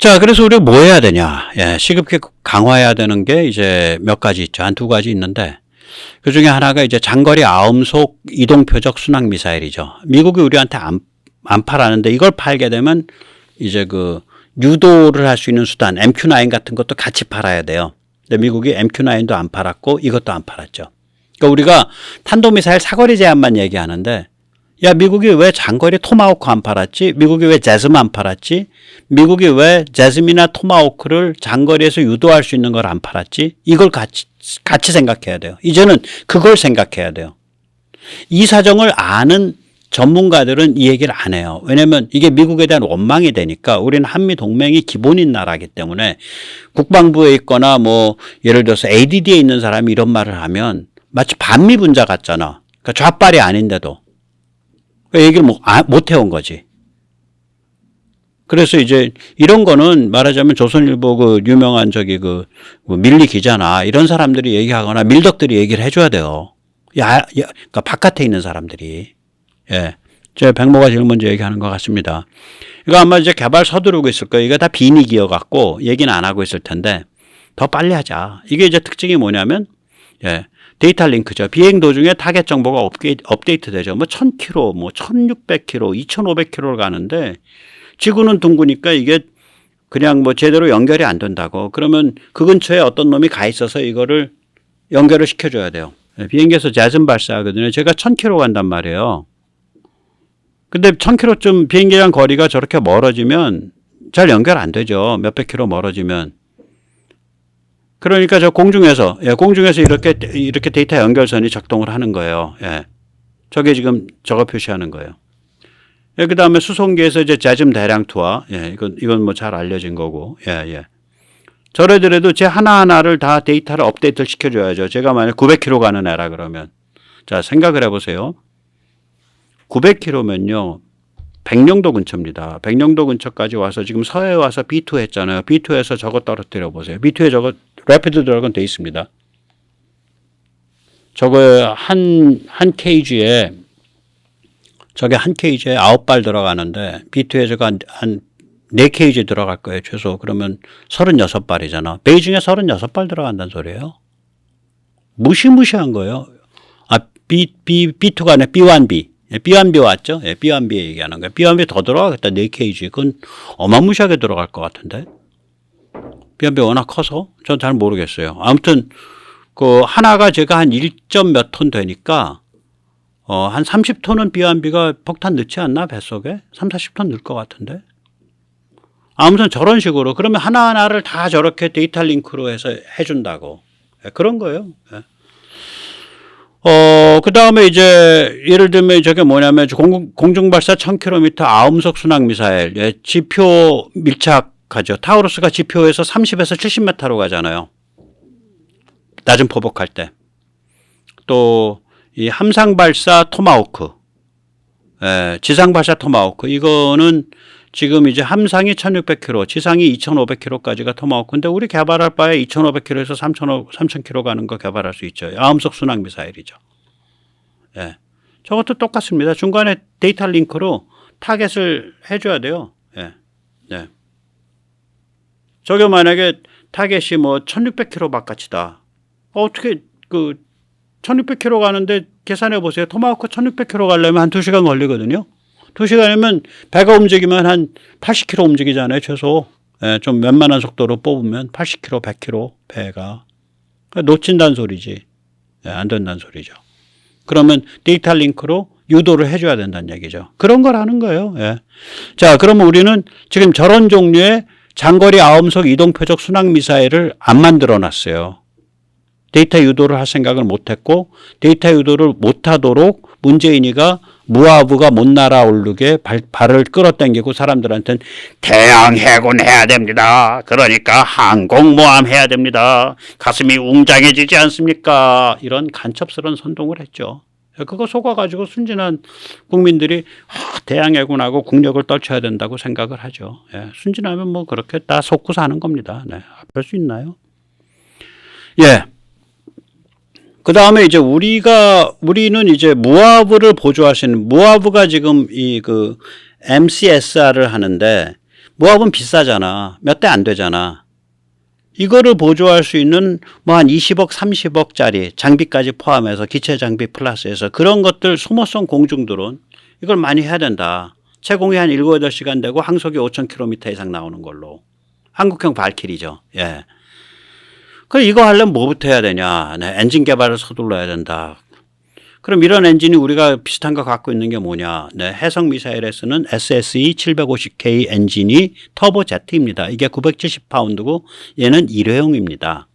자, 그래서 우리가 뭐 해야 되냐? 예, 시급히 강화해야 되는 게 이제 몇 가지 있죠. 한 두 가지 있는데 그 중에 하나가 이제 장거리 아음속 이동 표적 순항 미사일이죠. 미국이 우리한테 안 팔았는데 이걸 팔게 되면 이제 그 유도를 할 수 있는 수단 MQ-9 같은 것도 같이 팔아야 돼요. 근데 미국이 MQ-9도 안 팔았고 이것도 안 팔았죠. 그러니까 우리가 탄도미사일 사거리 제한만 얘기하는데 야, 미국이 왜 장거리 토마호크 안 팔았지? 미국이 왜 제즘 안 팔았지? 미국이 왜 제즘이나 토마호크를 장거리에서 유도할 수 있는 걸 안 팔았지? 이걸 같이 생각해야 돼요. 이제는 그걸 생각해야 돼요. 이 사정을 아는 전문가들은 이 얘기를 안 해요. 왜냐하면 이게 미국에 대한 원망이 되니까 우리는 한미 동맹이 기본인 나라이기 때문에 국방부에 있거나 뭐 예를 들어서 ADD에 있는 사람이 이런 말을 하면 마치 반미분자 같잖아. 그러니까 좌빨이 아닌데도. 얘기를 못 해온 거지. 그래서 이제 이런 거는 말하자면 조선일보 그 유명한 밀리 기자나 이런 사람들이 얘기하거나 밀덕들이 얘기를 해줘야 돼요. 그러니까 바깥에 있는 사람들이. 예. 제 백모가 제일 먼저 얘기하는 것 같습니다. 이거 아마 이제 개발 서두르고 있을 거예요. 이거 다 비닉이어 갖고 얘기는 안 하고 있을 텐데 더 빨리 하자. 이게 이제 특징이 뭐냐면, 예. 데이터 링크죠. 비행 도중에 타겟 정보가 업데이트 되죠. 뭐 1000km, 뭐 1600km, 2500km를 가는데 지구는 둥그니까 이게 그냥 뭐 제대로 연결이 안 된다고. 그러면 그 근처에 어떤 놈이 가 있어서 이거를 연결을 시켜줘야 돼요. 비행기에서 제즘 발사하거든요. 제가 1000km 간단 말이에요. 근데 1000km쯤 비행기랑 거리가 저렇게 멀어지면 잘 연결 안 되죠. 몇백 킬로 멀어지면. 그러니까 저 공중에서 이렇게 데이터 연결선이 작동을 하는 거예요. 예. 저게 지금 저거 표시하는 거예요. 예, 그 다음에 수송기에서 이제 제즘 대량 투하. 예, 이건 뭐 잘 알려진 거고. 예, 예. 저래더라도 제 하나하나를 다 데이터를 업데이트를 시켜줘야죠. 제가 만약 900km 가는 애라 그러면. 자, 생각을 해보세요. 900km면요. 백령도 근처입니다. 백령도 근처까지 와서 지금 서해에 와서 B2 했잖아요. B2에서 저거 떨어뜨려 보세요. B2에 저거 래피드 드래곤 돼 있습니다. 저거 한 케이지에 저게 한 케이지에 9발 들어가는데 B2에 저거 한 4케이지 들어갈 거예요. 최소. 그러면 36발이잖아. 베이징에 36발 들어간다는 소리예요. 무시무시한 거예요. 아, B2가 아니라 B1B. B1B 왔죠? 예, B1B 얘기하는 거예요. B1B 더 들어가겠다. 4케이지. 그건 어마무시하게 들어갈 것 같은데. B1B 워낙 커서 전 잘 모르겠어요. 아무튼 그 하나가 제가 한 1점 몇 톤 되니까 한 30톤은 B1B가 폭탄 넣지 않나? 뱃속에? 3, 40톤 넣을 것 같은데. 아무튼 저런 식으로 그러면 하나하나를 다 저렇게 데이터 링크로 해서 해준다고. 예, 그런 거예요. 예. 그 다음에 이제 예를 들면 저게 뭐냐면 공중발사 1000km 아음속 순항 미사일. 예, 지표 밀착하죠. 타우루스가 지표에서 30에서 70m로 가잖아요. 낮은 포복할 때. 또 이 함상발사 토마호크. 예, 지상발사 토마호크. 이거는 지금 이제 함상이 1600km, 지상이 2500km까지가 토마호크인데 우리 개발할 바에 2500km에서 3000km 가는 거 개발할 수 있죠. 아음속 순항 미사일이죠. 예. 저것도 똑같습니다. 중간에 데이터 링크로 타겟을 해줘야 돼요. 예. 예. 저게 만약에 타겟이 뭐 1600km 바깥이다. 어떻게 1600km 가는데 계산해 보세요. 토마호크 1600km 가려면 한 2시간 걸리거든요. 2시간이면 배가 움직이면 한 80km 움직이잖아요. 최소. 예, 좀 웬만한 속도로 뽑으면 80km, 100km 배가. 그러니까 놓친다는 소리지. 예, 안 된다는 소리죠. 그러면 데이터 링크로 유도를 해줘야 된다는 얘기죠. 그런 걸 하는 거예요. 예. 자, 그러면 우리는 지금 저런 종류의 장거리 아음속 이동 표적 순항 미사일을 안 만들어 놨어요. 데이터 유도를 할 생각을 못했고 데이터 유도를 못하도록 문재인이가 무하부가 못 날아오르게 발을 끌어당기고 사람들한테는 대양 해군 해야 됩니다. 그러니까 항공모함 해야 됩니다. 가슴이 웅장해지지 않습니까? 이런 간첩스러운 선동을 했죠. 그거 속아가지고 순진한 국민들이 대양 해군하고 국력을 떨쳐야 된다고 생각을 하죠. 예, 순진하면 뭐 그렇게 다 속고 사는 겁니다. 네, 별 수 있나요? 예. 그 다음에 이제 우리는 이제 무하부를 보조하시는, 무하부가 지금 MCSR을 하는데, 모압은 비싸잖아. 몇 대 안 되잖아. 이거를 보조할 수 있는 뭐 한 20억, 30억짜리 장비까지 포함해서 기체 장비 플러스해서 그런 것들 소모성 공중 드론 이걸 많이 해야 된다. 채공이 한 7, 8시간 되고 항속이 5,000km 이상 나오는 걸로. 한국형 발키리죠. 예. 그럼 이거 하려면 뭐부터 해야 되냐. 네, 엔진 개발을 서둘러야 된다. 그럼 이런 엔진이 우리가 비슷한 거 갖고 있는 게 뭐냐. 네, 해성 미사일에서는 SSE 750K 엔진이 터보 제트입니다. 이게 970파운드고 얘는 일회용입니다.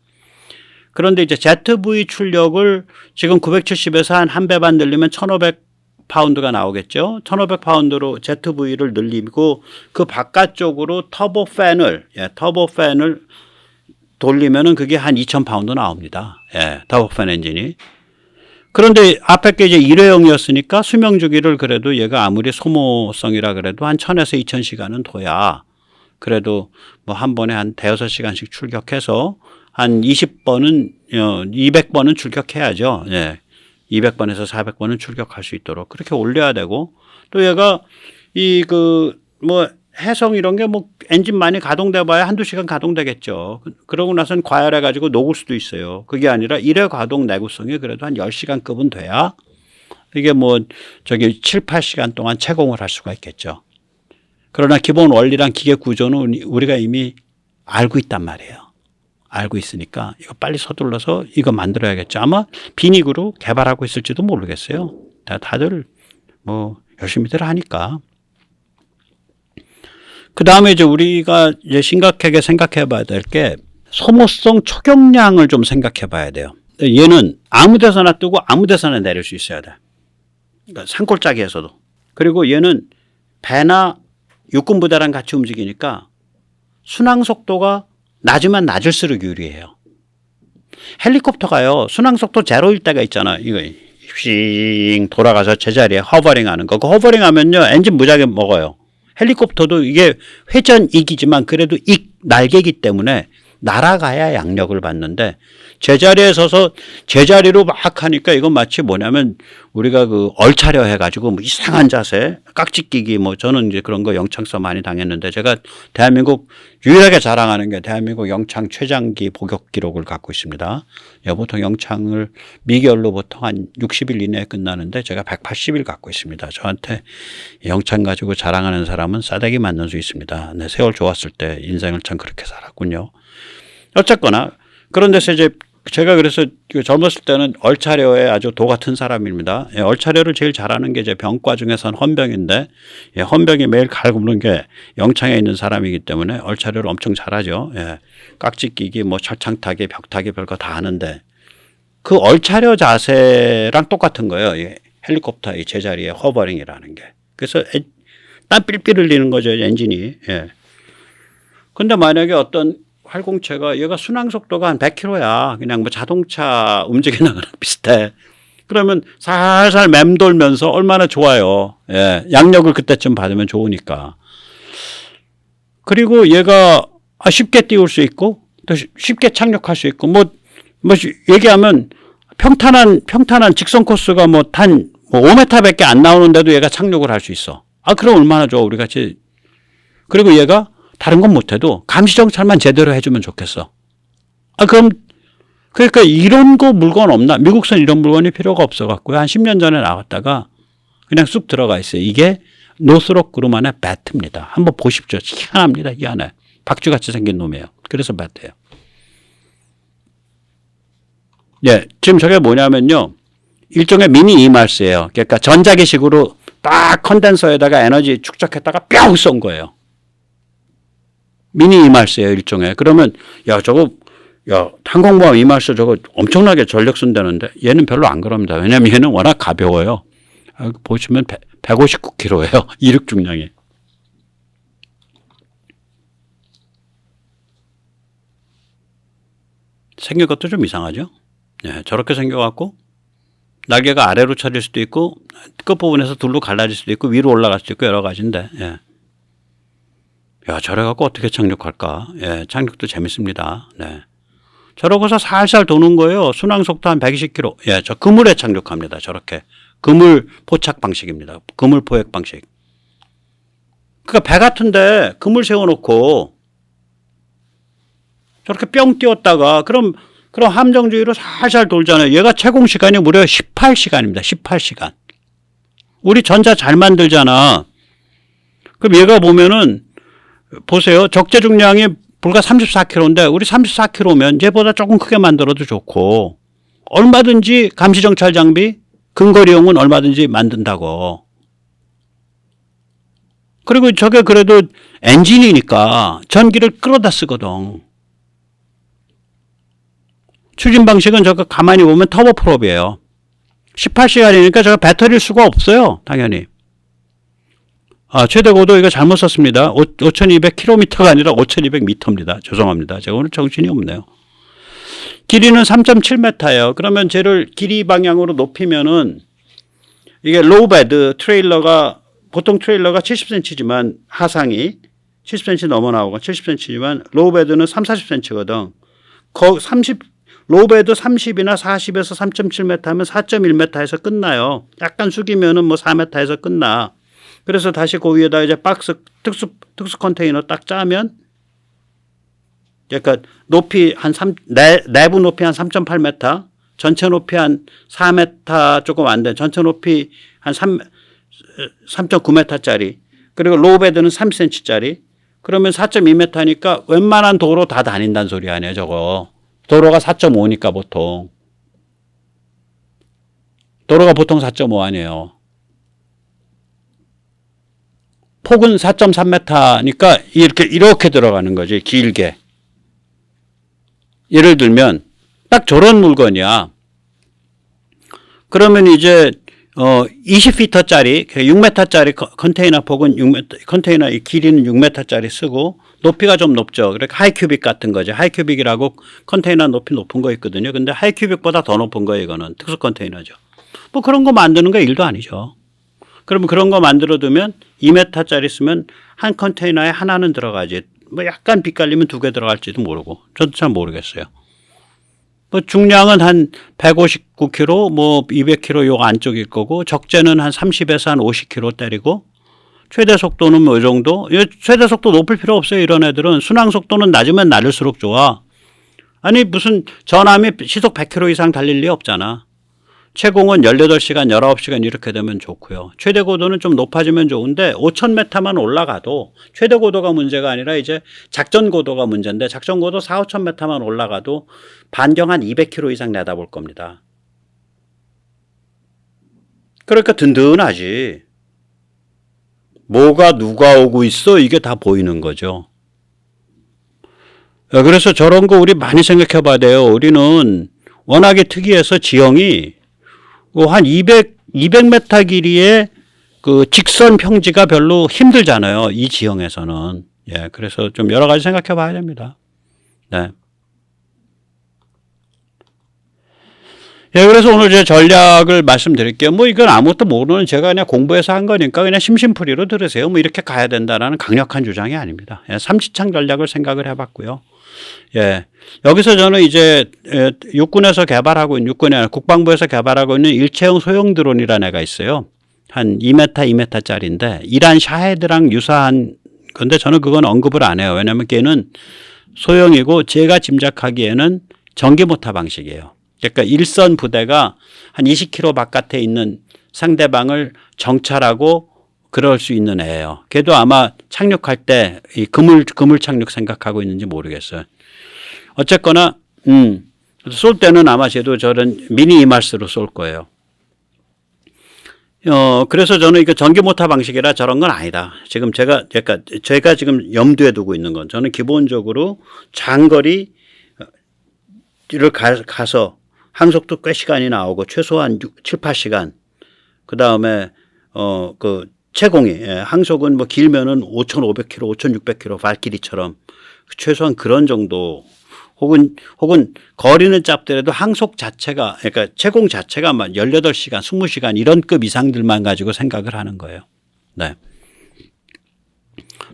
그런데 이제 ZV 출력을 지금 970에서 한 배 반 늘리면 1,500파운드가 나오겠죠. 1,500파운드로 ZV를 늘리고 그 바깥쪽으로 터보 팬을 돌리면은 그게 한 2,000파운드 나옵니다. 예, 터보 팬 엔진이. 그런데 앞에 게 이제 일회용이었으니까 수명 주기를 그래도 얘가 아무리 소모성이라 그래도 한 1,000에서 2,000시간은 둬야 그래도 뭐 한 번에 한 대여섯 시간씩 출격해서 한 20번은 200번은 출격해야죠. 예. 200번에서 400번은 출격할 수 있도록 그렇게 올려야 되고 또 얘가 뭐 해성 이런 게 뭐 엔진 많이 가동돼 봐야 한두 시간 가동되겠죠. 그러고 나서는 과열해 가지고 녹을 수도 있어요. 그게 아니라 1회 가동 내구성이 그래도 한 10시간급은 돼야 이게 뭐 7, 8시간 동안 채공을 할 수가 있겠죠. 그러나 기본 원리랑 기계 구조는 우리가 이미 알고 있단 말이에요. 알고 있으니까 이거 빨리 서둘러서 이거 만들어야겠죠. 아마 비닉으로 개발하고 있을지도 모르겠어요. 다들 뭐 열심히들 하니까. 그 다음에 이제 우리가 이제 심각하게 생각해 봐야 될 게 소모성 초경량을 좀 생각해 봐야 돼요. 얘는 아무 데서나 뜨고 아무 데서나 내릴 수 있어야 돼. 그러니까 산골짜기에서도. 그리고 얘는 배나 육군 부대랑 같이 움직이니까 순항 속도가 낮으면 낮을수록 유리해요. 헬리콥터가요. 순항 속도 제로일 때가 있잖아. 이거 휙 돌아가서 제자리에 허버링 하는 거. 그 허버링 하면요. 엔진 무지하게 먹어요. 헬리콥터도 이게 회전이기지만 그래도 날개기 때문에 날아가야 양력을 받는데 제자리에 서서 제자리로 막 하니까 이건 마치 뭐냐면 우리가 얼차려 해가지고 뭐 이상한 자세, 깍지 끼기 뭐 저는 이제 그런 거 영창서 많이 당했는데 제가 대한민국 유일하게 자랑하는 게 대한민국 영창 최장기 복역 기록을 갖고 있습니다. 보통 영창을 미결로 보통 한 60일 이내에 끝나는데 제가 180일 갖고 있습니다. 저한테 영창 가지고 자랑하는 사람은 싸대기 맞는 수 있습니다. 네, 세월 좋았을 때 인생을 참 그렇게 살았군요. 어쨌거나 그런 데서 이제 제가 그래서 젊었을 때는 얼차려에 아주 도 같은 사람입니다. 예, 얼차려를 제일 잘하는 게 이제 병과 중에선 헌병인데 예, 헌병이 매일 갈구는 게 영창에 있는 사람이기 때문에 얼차려를 엄청 잘하죠. 예, 깍지 끼기 뭐 철창 타기 벽 타기 별거 다 하는데 그 얼차려 자세랑 똑같은 거예요. 예, 헬리콥터의 제자리에 허버링이라는 게. 그래서 땀 삘삘 흘리는 거죠. 엔진이. 예. 근데 만약에 어떤 활공체가 얘가 순항 속도가 한 100km야. 그냥 뭐 자동차 움직이는 거랑 비슷해. 그러면 살살 맴돌면서 얼마나 좋아요. 예. 양력을 그때쯤 받으면 좋으니까. 그리고 얘가 쉽게 띄울 수 있고 또 쉽게 착륙할 수 있고 뭐 얘기하면 평탄한 직선 코스가 뭐 5m밖에 안 나오는데도 얘가 착륙을 할 수 있어. 그럼 얼마나 좋아 우리 같이. 그리고 얘가 다른 건 못해도 감시정찰만 제대로 해주면 좋겠어. 그러니까 이런 거 물건 없나? 미국선 이런 물건이 필요가 없어갖고요. 한 10년 전에 나왔다가 그냥 쑥 들어가 있어요. 이게 노스록 그루만의 배트입니다. 한번 보십시오. 희한합니다. 희한해. 박쥐같이 생긴 놈이에요. 그래서 배트예요. 예, 지금 저게 뭐냐면요. 일종의 미니 이말스예요. 그러니까 전자기식으로 딱 컨덴서에다가 에너지 축적했다가 뿅 쏜 거예요. 미니 이말스예요, 일종의. 그러면 항공모함 이말스 저거 엄청나게 전력 쓴다는데 얘는 별로 안 그럽니다. 왜냐하면 얘는 워낙 가벼워요. 보시면 159kg예요. 이륙 중량이. 생긴 것도 좀 이상하죠. 네, 저렇게 생겨갖고 날개가 아래로 쳐질 수도 있고 끝부분에서 둘로 갈라질 수도 있고 위로 올라갈 수도 있고 여러 가지인데 예. 저래 갖고 어떻게 착륙할까? 예, 착륙도 재밌습니다. 네. 저러고서 살살 도는 거예요. 순항 속도 한 120km. 예, 저 그물에 착륙합니다. 저렇게. 그물 포착 방식입니다. 그물 포획 방식. 그러니까 배 같은데 그물 세워놓고 저렇게 뿅 띄웠다가 그럼 함정주의로 살살 돌잖아요. 얘가 채공 시간이 무려 18시간입니다. 18시간. 우리 전자 잘 만들잖아. 그럼 얘가 보면은 보세요. 적재 중량이 불과 34kg인데 우리 34kg면 얘보다 조금 크게 만들어도 좋고 얼마든지 감시정찰 장비 근거리용은 얼마든지 만든다고. 그리고 저게 그래도 엔진이니까 전기를 끌어다 쓰거든. 추진 방식은 저거 가만히 보면 터보프롭이에요. 18시간이니까 저거 배터리일 수가 없어요. 당연히. 최대 고도 이거 잘못 썼습니다. 5200km가 아니라 5200m입니다. 죄송합니다. 제가 오늘 정신이 없네요. 길이는 3.7m예요. 그러면 쟤를 길이 방향으로 높이면은 이게 로우베드 트레일러가 보통 트레일러가 70cm지만 하상이 70cm 넘어 나오고 70cm지만 로우베드는 30-40cm거든. 로우베드 30이나 40에서 3.7m 하면 4.1m에서 끝나요. 약간 숙이면은 뭐 4m에서 끝나. 그래서 다시 그 위에다 이제 박스 특수 컨테이너 딱 짜면 그러니까 높이 한 내부 높이 한 3.8m, 전체 높이 한 4m 조금 안 돼. 전체 높이 한 3.9m짜리. 그리고 로우베드는 30cm짜리. 그러면 4.2m니까 웬만한 도로 다 다닌다는 소리 아니에요, 저거. 도로가 4.5니까 보통. 도로가 보통 4.5 아니에요. 폭은 4.3m니까 이렇게 들어가는 거지, 길게. 예를 들면 딱 저런 물건이야. 그러면 이제 20피터짜리 6m짜리 컨테이너 폭은 6m, 컨테이너 길이는 6m짜리 쓰고 높이가 좀 높죠. 그러니까 하이큐빅 같은 거죠. 하이큐빅이라고 컨테이너 높이 높은 거 있거든요. 근데 하이큐빅보다 더 높은 거예요. 이거는 특수 컨테이너죠. 뭐 그런 거 만드는 거 일도 아니죠. 그러면 그런 거 만들어 두면 2m짜리 쓰면 한 컨테이너에 하나는 들어가지. 뭐 약간 빗갈리면 2개 들어갈지도 모르고. 저도 잘 모르겠어요. 뭐 중량은 한 159kg, 뭐 200kg 요 안쪽일 거고 적재는 한 30에서 한 50kg 때리고 최대 속도는 뭐 이 정도. 최대 속도 높일 필요 없어요. 이런 애들은 순항 속도는 낮으면 낮을수록 좋아. 아니 무슨 전함이 시속 100km 이상 달릴 리 없잖아. 채공은 18시간, 19시간 이렇게 되면 좋고요. 최대 고도는 좀 높아지면 좋은데 5,000m만 올라가도 최대 고도가 문제가 아니라 이제 작전 고도가 문제인데 작전 고도 4, 5,000m만 올라가도 반경 한 200km 이상 내다볼 겁니다. 그러니까 든든하지. 뭐가 누가 오고 있어? 이게 다 보이는 거죠. 그래서 저런 거 우리 많이 생각해 봐야 돼요. 우리는 워낙에 특이해서 지형이 한 200m 길이의 그 직선 평지가 별로 힘들잖아요. 이 지형에서는. 예, 그래서 좀 여러 가지 생각해 봐야 됩니다. 네. 예, 그래서 오늘 제 전략을 말씀드릴게요. 뭐 이건 아무것도 모르는 제가 그냥 공부해서 한 거니까 그냥 심심풀이로 들으세요. 뭐 이렇게 가야 된다라는 강력한 주장이 아닙니다. 예, 삼지창 전략을 생각을 해봤고요. 예. 여기서 저는 이제 육군에서 개발하고 있는, 육군이 아니라 국방부에서 개발하고 있는 일체형 소형 드론이라는 애가 있어요. 한 2m, 2m짜리인데 이란 샤헤드랑 유사한 건데 저는 그건 언급을 안 해요. 왜냐하면 걔는 소형이고 제가 짐작하기에는 전기모터 방식이에요. 그러니까 일선 부대가 한 20km 바깥에 있는 상대방을 정찰하고 그럴 수 있는 애예요. 걔도 아마 착륙할 때 이 그물 착륙 생각하고 있는지 모르겠어요. 어쨌거나 쏠 때는 아마 쟤도 저런 미니 이말스로 쏠 거예요. 그래서 저는 이거 전기 모터 방식이라 저런 건 아니다. 지금 제가 지금 염두에 두고 있는 건 저는 기본적으로 장거리를 가서 항속도 꽤 시간이 나오고 최소한 7, 8시간. 그다음에 채공이 항속은 뭐 길면은 5,500km, 5,600km 발길이처럼 최소한 그런 정도 혹은 거리는 짧더라도 항속 자체가 그러니까 채공 자체가 막 18시간, 20시간 이런 급 이상들만 가지고 생각을 하는 거예요. 네.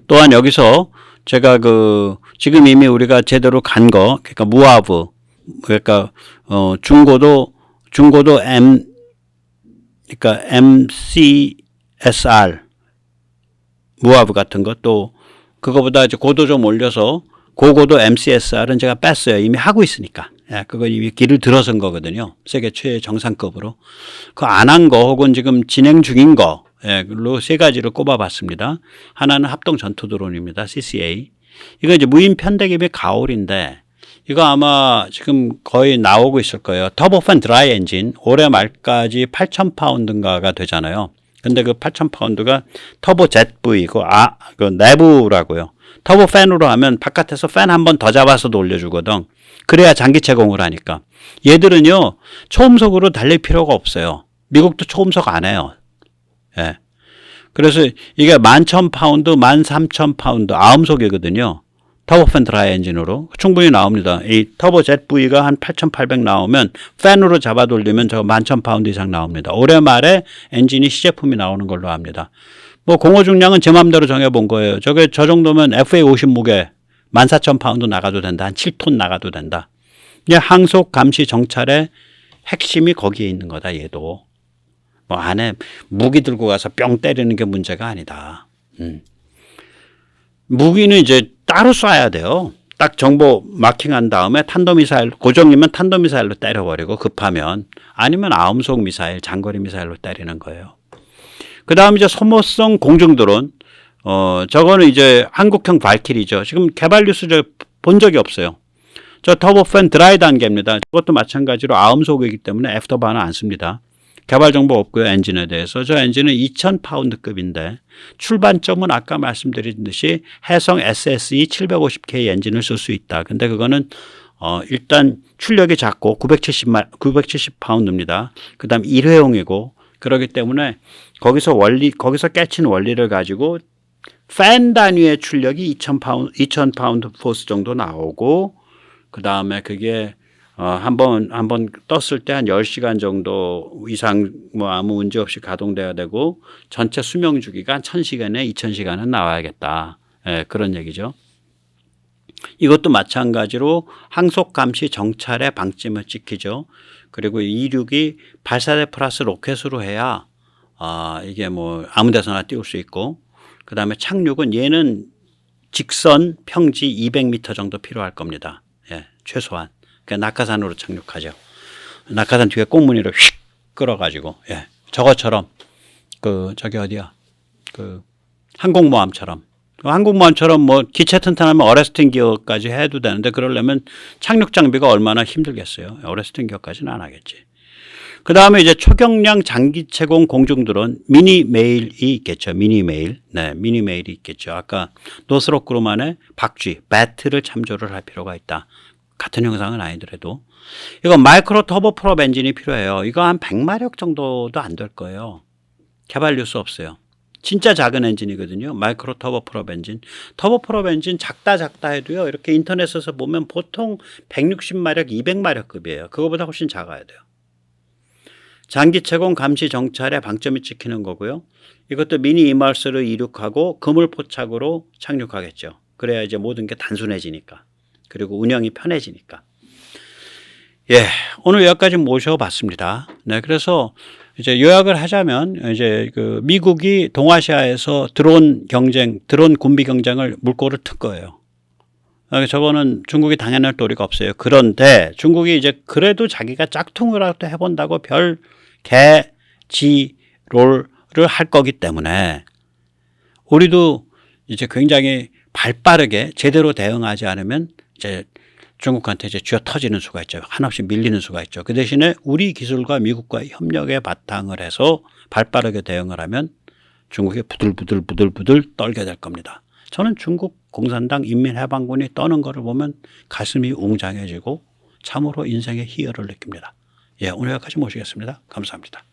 또한 여기서 제가 지금 이미 우리가 제대로 간 거 그러니까 무아브 그러니까 중고도 그러니까 MCSR 무아브 같은 것도 그거보다 이제 고도 좀 올려서 고고도 MCSR은 제가 뺐어요. 이미 하고 있으니까. 예, 그건 이미 길을 들어선 거거든요. 세계 최애 정상급으로. 그 안 한 거 혹은 지금 진행 중인 거, 예, 그걸로 세 가지를 꼽아봤습니다. 하나는 합동 전투 드론입니다. CCA. 이거 이제 무인 편대기 및 가올인데 이거 아마 지금 거의 나오고 있을 거예요. 터보팬 드라이 엔진 올해 말까지 8,000파운드인가가 되잖아요. 근데 그 8,000파운드가 터보 ZV 그 내부라고요. 터보팬으로 하면 바깥에서 팬 한 번 더 잡아서 돌려주거든. 그래야 장기 채공을 하니까. 얘들은요 초음속으로 달릴 필요가 없어요. 미국도 초음속 안 해요. 예. 그래서 이게 11,000파운드, 13,000파운드 아음속이거든요. 터보팬 드라이 엔진으로 충분히 나옵니다. 이 터보 ZV가 한 8,800 나오면 팬으로 잡아 돌리면 저 11,000파운드 이상 나옵니다. 올해 말에 엔진이 시제품이 나오는 걸로 합니다. 뭐 공호 중량은 제 마음대로 정해본 거예요. 저 정도면 FA50 무게 14,000파운드 나가도 된다. 한 7톤 나가도 된다. 그냥 항속 감시 정찰의 핵심이 거기에 있는 거다. 얘도. 뭐 안에 무기 들고 가서 뿅 때리는 게 문제가 아니다. 무기는 이제 따로 쏴야 돼요. 딱 정보 마킹한 다음에 탄도미사일, 고정이면 탄도미사일로 때려버리고 급하면 아니면 아음속 미사일, 장거리 미사일로 때리는 거예요. 그 다음 이제 소모성 공중드론. 저거는 이제 한국형 발키리죠. 지금 개발 뉴스 본 적이 없어요. 저 터보팬 드라이 단계입니다. 그것도 마찬가지로 아음속이기 때문에 애프터버너 안 씁니다. 개발 정보 없고요. 엔진에 대해서. 저 엔진은 2,000파운드급인데 출발점은 아까 말씀드린 듯이 해성 SSE 750K 엔진을 쓸 수 있다. 근데 그거는 일단 출력이 작고 970파운드입니다. 그 다음 1회용이고 그렇기 때문에 거기서 깨친 원리를 가지고 팬 단위의 출력이 2,000파운드 포스 정도 나오고 그 다음에 그게 한번 떴을 때 한 10시간 정도 이상 뭐 아무 문제 없이 가동돼야 되고 전체 수명 주기가 한 1,000시간에 2,000시간은 나와야겠다. 예, 그런 얘기죠. 이것도 마찬가지로 항속 감시 정찰의 방점을 찍히죠. 그리고 이륙이 발사대 플러스 로켓으로 해야 이게 뭐 아무 데서나 띄울 수 있고 그다음에 착륙은 얘는 직선 평지 200m 정도 필요할 겁니다. 예, 최소한. 그러니까 낙하산으로 착륙하죠. 낙하산 뒤에 꽁무니를 휙 끌어가지고, 예. 저것처럼, 저기 어디야. 항공모함처럼. 항공모함처럼 뭐 기체 튼튼하면 어레스팅 기어까지 해도 되는데 그러려면 착륙 장비가 얼마나 힘들겠어요. 어레스팅 기어까지는 안 하겠지. 그 다음에 이제 초경량 장기 채공 공중드론 미니메일이 있겠죠. 미니메일. 네, 미니메일이 있겠죠. 아까 노스록 그루만의 박쥐, 배트를 참조를 할 필요가 있다. 같은 형상은 아니더라도 이거 마이크로 터보 프롭 엔진이 필요해요. 이거 한 100마력 정도도 안 될 거예요. 개발 뉴스 없어요. 진짜 작은 엔진이거든요. 마이크로 터보 프롭 엔진. 터보 프롭 엔진 작다 해도요. 이렇게 인터넷에서 보면 보통 160마력, 200마력급이에요. 그거보다 훨씬 작아야 돼요. 장기 채공 감시 정찰에 방점이 찍히는 거고요. 이것도 미니 이멀스를 이륙하고 그물 포착으로 착륙하겠죠. 그래야 이제 모든 게 단순해지니까. 그리고 운영이 편해지니까. 예, 오늘 여기까지 모셔봤습니다. 네, 그래서 이제 요약을 하자면 이제 미국이 동아시아에서 드론 군비 경쟁을 물꼬를 튼 거예요. 저거는 중국이 당연할 도리가 없어요. 그런데 중국이 이제 그래도 자기가 짝퉁이라도 해본다고 별 개지롤을 할 거기 때문에 우리도 이제 굉장히 발빠르게 제대로 대응하지 않으면 이제 중국한테 이제 쥐어 터지는 수가 있죠. 한없이 밀리는 수가 있죠. 그 대신에 우리 기술과 미국과의 협력에 바탕을 해서 발빠르게 대응을 하면 중국이 부들부들 떨게 될 겁니다. 저는 중국 공산당 인민해방군이 떠는 거를 보면 가슴이 웅장해지고 참으로 인생의 희열을 느낍니다. 예, 오늘 여기까지 모시겠습니다. 감사합니다.